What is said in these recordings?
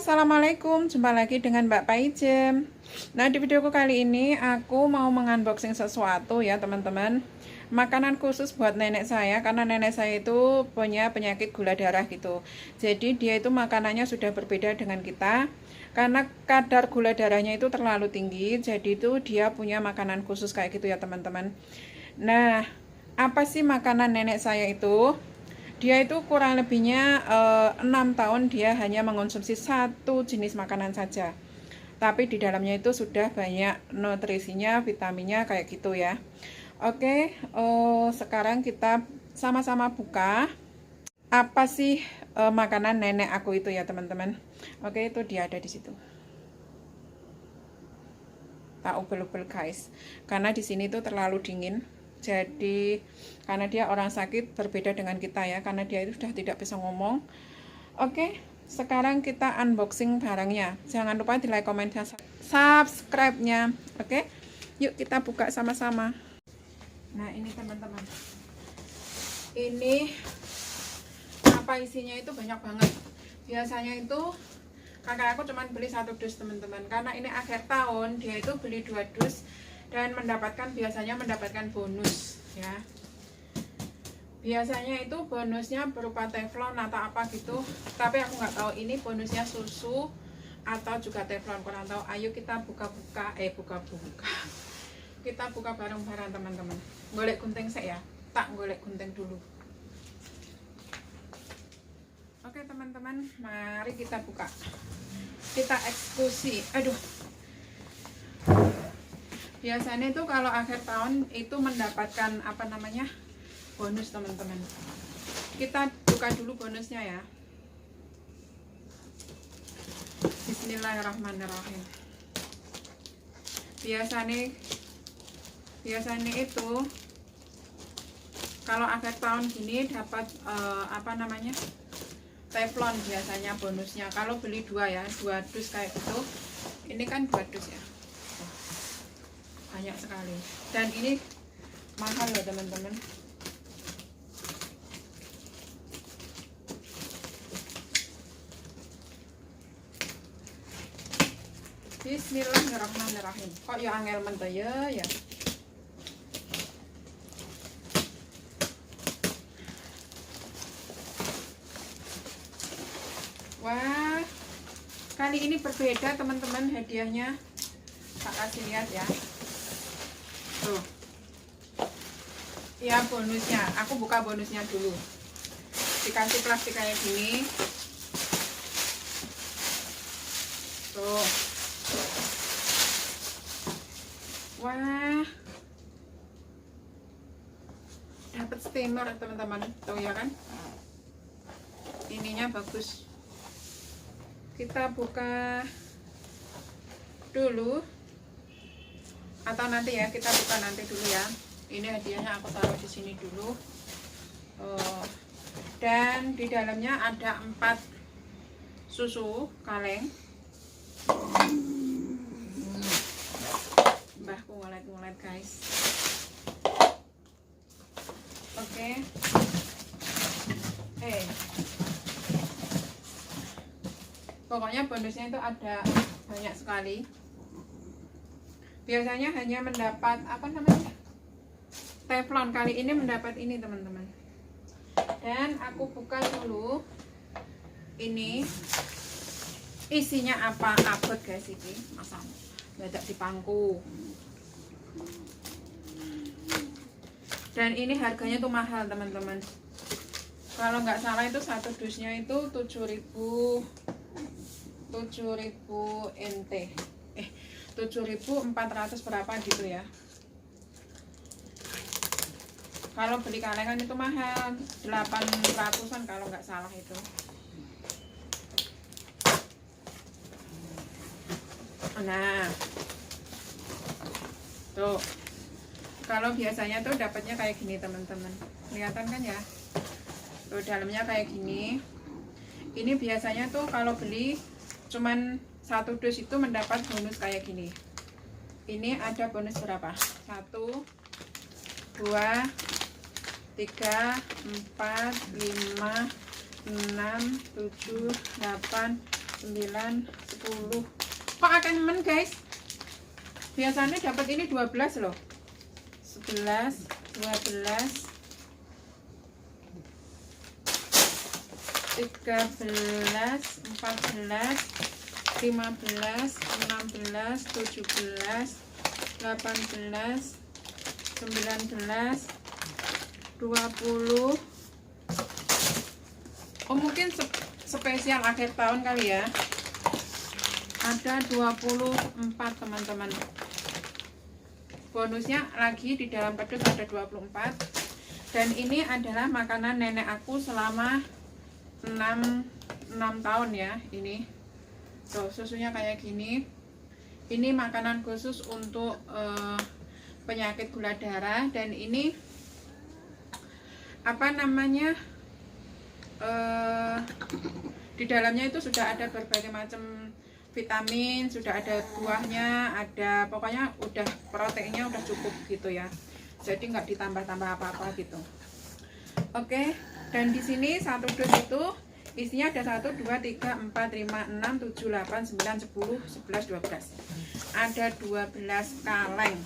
Assalamualaikum, jumpa lagi dengan Mbak Paijem. Nah, di videoku kali ini aku mau mengunboxing sesuatu ya teman-teman. Makanan khusus buat nenek saya, karena nenek saya itu punya penyakit gula darah gitu. Jadi dia itu makanannya sudah berbeda dengan kita. Karena kadar gula darahnya itu terlalu tinggi, jadi itu dia punya makanan khusus kayak gitu ya teman-teman. Nah, apa sih makanan nenek saya itu? Dia itu kurang lebihnya 6 tahun dia hanya mengonsumsi satu jenis makanan saja. Tapi di dalamnya itu sudah banyak nutrisinya, vitaminnya kayak gitu ya. Oke, sekarang kita sama-sama buka. Apa sih makanan nenek aku itu ya teman-teman? Oke, itu dia ada di situ. Tak ubel-ubel guys, karena di sini tuh terlalu dingin. Jadi karena dia orang sakit berbeda dengan kita ya, karena dia itu sudah tidak bisa ngomong. Oke, sekarang kita unboxing barangnya. Jangan lupa di like, comment, dan subscribe-nya. Oke, yuk kita buka sama-sama. Nah ini teman-teman, ini apa isinya itu banyak banget. Biasanya itu kakak aku cuma beli 1 dus teman-teman, karena ini akhir tahun dia itu beli 2 dus dan biasanya mendapatkan bonus ya. Biasanya itu bonusnya berupa teflon atau apa gitu, tapi aku nggak tahu ini bonusnya susu atau juga teflon, kurang tahu. Ayo kita buka-buka, kita buka bareng-bareng teman-teman. Golek gunting saya, tak golek gunting dulu. Oke teman-teman, mari kita buka, kita eksekusi. Aduh, biasanya itu kalau akhir tahun itu mendapatkan apa namanya, bonus teman-teman. Kita buka dulu bonusnya ya. Bismillahirrahmanirrahim. Biasanya itu kalau akhir tahun gini dapat apa namanya, teflon biasanya bonusnya. Kalau beli 2 ya, 2 dus kayak gitu. Ini kan 2 dus ya, banyak sekali, dan ini mahal loh teman-teman. Bismillahirrahmanirrahim. Kok ya angel mentah ya. Wah, kali ini berbeda teman-teman hadiahnya. Tak kasih lihat ya. Tuh. Ya bonusnya, aku buka bonusnya dulu. Dikasih plastik kayak gini. Tuh. Wah. Dapat steamer teman-teman. Tuh ya kan? Ininya bagus. Kita buka dulu. Atau nanti ya, kita buka nanti dulu ya. Ini hadiahnya aku taruh di sini dulu. Dan di dalamnya ada 4 susu kaleng. Mbahku ngolet-ngolet guys. Oke. Pokoknya bonusnya itu ada banyak sekali. Biasanya hanya mendapat apa namanya, teflon, kali ini mendapat ini teman-teman. Dan aku buka dulu, ini isinya apa, abot guys, ini masa badak di pangku. Dan ini harganya tuh mahal teman-teman. Kalau nggak salah itu 1 dusnya itu 7.000 NT, 7.400 berapa gitu ya. Kalau beli kalengan itu mahal, 800-an kalau nggak salah itu. Nah, tuh. Kalau biasanya tuh dapatnya kayak gini teman-teman. Kelihatan kan ya? Tuh dalamnya kayak gini. Ini biasanya tuh kalau beli cuman 1 dus itu mendapat bonus kayak gini. Ini ada bonus berapa? 1, 2, 3, 4, 5, 6, 7, 8, 9, 10. Kok akan men guys? Biasanya dapat ini 12 loh. 11, 12, 13, 14, 15, 16, 17, 18, 19, 20. Oh mungkin spesial akhir tahun kali ya. Ada 24 teman-teman. Bonusnya lagi di dalam kardus ada 24. Dan ini adalah makanan nenek aku selama 6 tahun ya. Ini tuh susunya kayak gini. Ini makanan khusus untuk penyakit gula darah. Dan ini apa namanya, di dalamnya itu sudah ada berbagai macam vitamin, sudah ada buahnya, ada pokoknya udah proteinnya udah cukup gitu ya. Jadi nggak ditambah-tambah apa-apa gitu. Oke, dan di sini satu dus itu isinya ada 1, 2, 3, 4, 5, 6, 7, 8, 9, 10, 11, 12. Ada 12 kaleng.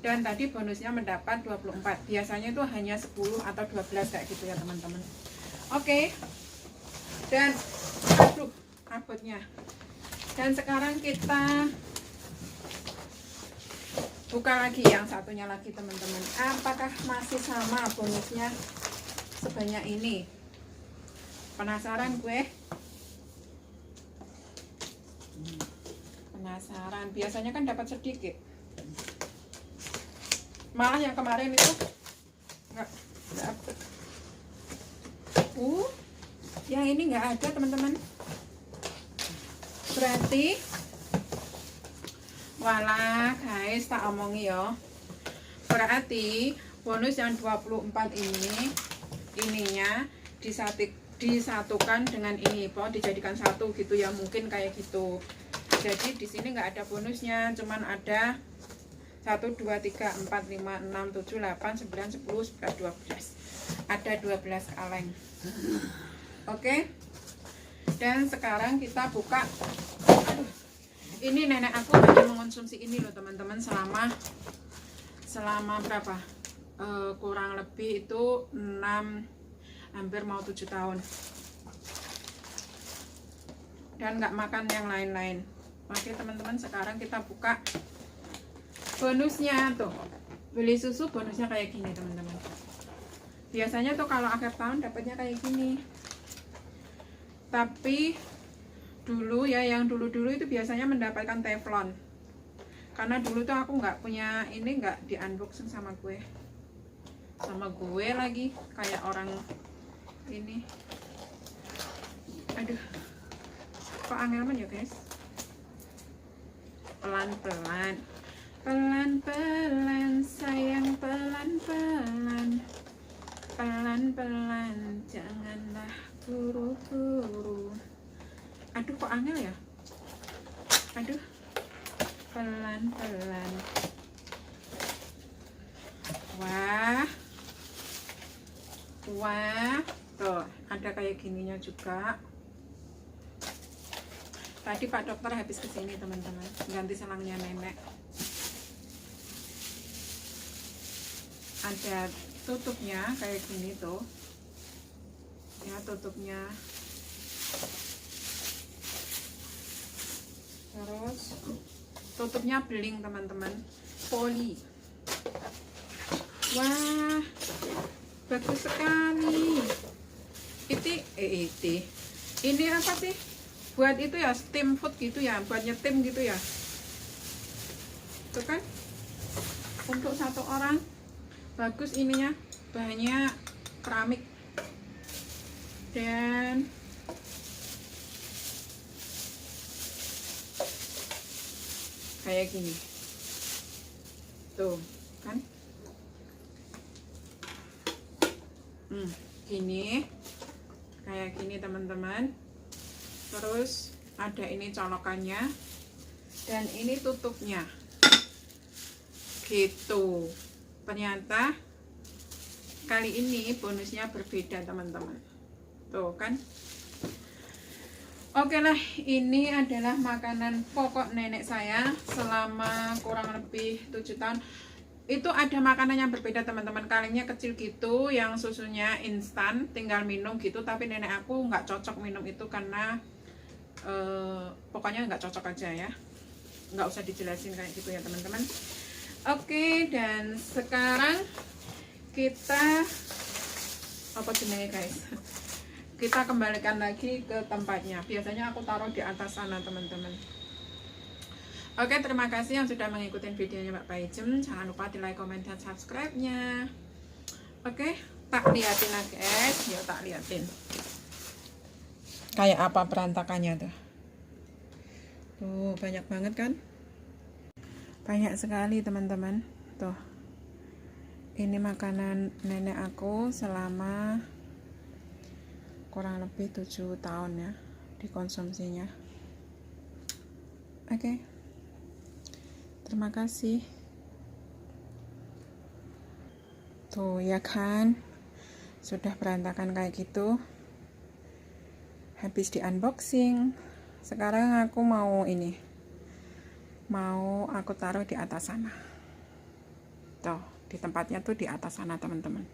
Dan tadi bonusnya mendapat 24. Biasanya itu hanya 10 atau 12 kayak gitu ya teman-teman. Oke. Dan aduh, abotnya. Dan sekarang kita buka lagi yang satunya lagi teman-teman. Apakah masih sama bonusnya sebanyak ini? Penasaran gue? Penasaran. Biasanya kan dapat sedikit. Malah yang kemarin itu nggak dapet. Yang ini nggak ada teman-teman. Berarti walah guys, tak omongi ya. Berarti bonus yang 24 ini ininya disatukan dengan ini, pokoknya dijadikan satu gitu ya, mungkin kayak gitu. Jadi di sini nggak ada bonusnya, cuman ada 1, 2, 3, 4, 5, 6, 7, 8, 9, 10, 11, 12. Ada 12 kaleng. Oke. Dan sekarang kita buka. Aduh, ini nenek aku hanya mengonsumsi ini loh teman-teman selama berapa? Kurang lebih itu 6, hampir mau 7 tahun. Dan nggak makan yang lain-lain. Oke teman-teman, sekarang kita buka bonusnya tuh. Beli susu bonusnya kayak gini teman-teman. Biasanya tuh kalau akhir tahun dapatnya kayak gini. Tapi dulu ya, yang dulu-dulu itu biasanya mendapatkan teflon. Karena dulu tuh aku nggak punya ini, nggak di unboxing sama gue lagi kayak orang ini. Aduh, kok angel ya guys. Pelan-pelan, pelan-pelan sayang, pelan-pelan, pelan-pelan, janganlah buru-buru. Aduh, kok angel ya. Aduh, pelan-pelan. Wah, tuh ada kayak gininya juga. Tadi Pak Dokter habis kesini teman-teman, ganti selangnya nenek. Ada tutupnya kayak gini tuh ya, tutupnya. Terus tutupnya beling teman-teman, poli. Wah, bagus sekali. Ini apa sih? Buat itu ya, steam food gitu ya, buat nyetim gitu ya. Itu kan untuk satu orang. Bagus ininya, bahannya keramik. Dan kayak gini. Tuh, kan? Gini. Kayak gini teman-teman. Terus ada ini colokannya dan ini tutupnya gitu. Ternyata kali ini bonusnya berbeda teman-teman, tuh kan. Oke lah, ini adalah makanan pokok nenek saya selama kurang lebih 7 tahun. Itu ada makanan yang berbeda teman-teman, kalengnya kecil gitu, yang susunya instan, tinggal minum gitu. Tapi nenek aku nggak cocok minum itu karena pokoknya nggak cocok aja ya. Nggak usah dijelasin kayak gitu ya teman-teman. Oke, dan sekarang kita apa jenenge guys? Kita kembalikan lagi ke tempatnya. Biasanya aku taruh di atas sana teman-teman. Oke, terima kasih yang sudah mengikuti videonya Mbak Paijem. Jangan lupa di like, comment, dan subscribe-nya. Oke, tak liatin lagi guys. Yuk tak liatin. Kayak apa berantakannya tuh. Tuh, banyak banget kan? Banyak sekali teman-teman. Tuh. Ini makanan nenek aku selama kurang lebih 7 tahun ya dikonsumsinya. Oke. Terima kasih. Tuh ya kan, sudah berantakan kayak gitu. Habis di unboxing. Sekarang aku mau ini, mau aku taruh di atas sana. Tuh, di tempatnya tuh di atas sana teman-teman.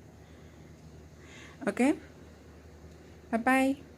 Oke. Bye bye.